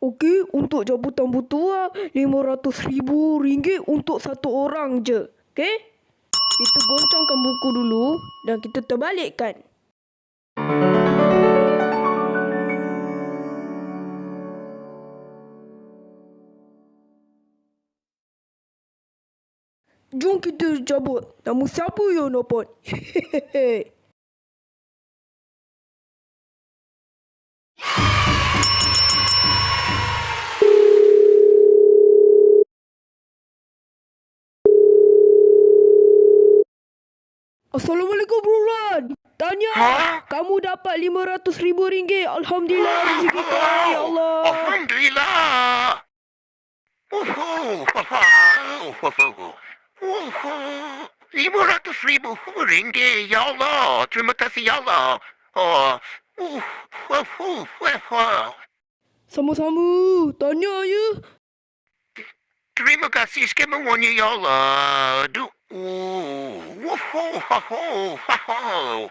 Okey, untuk jabatan bertuah RM500,000 untuk satu orang je. Okey? Kita goncangkan buku dulu dan kita terbalikkan. Jom kita cabut. Nama siapa yang dapat? Hehehe. Assalamualaikum, Bro Ran. Tanya, kamu dapat RM500,000. Alhamdulillah, rezeki kau, ya Allah. Alhamdulillah. RM500,000. Ya Allah. Terima kasih, ya Allah. Sama-sama. Tanya, ya. Terima kasih semuanya, ya Allah. RM500,000.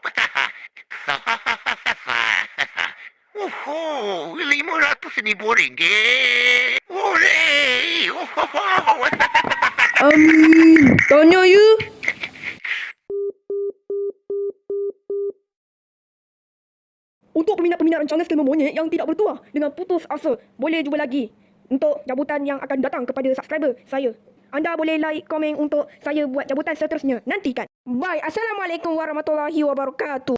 Hooray! Amin. Tanya, ya. Untuk peminat-peminat rancangan skema monyet yang tidak bertuah dengan putus asa, boleh cuba lagi untuk jabatan yang akan datang kepada subscriber saya. Anda boleh like, komen untuk saya buat jabatan seterusnya. Nantikan. Bye. Assalamualaikum warahmatullahi wabarakatuh.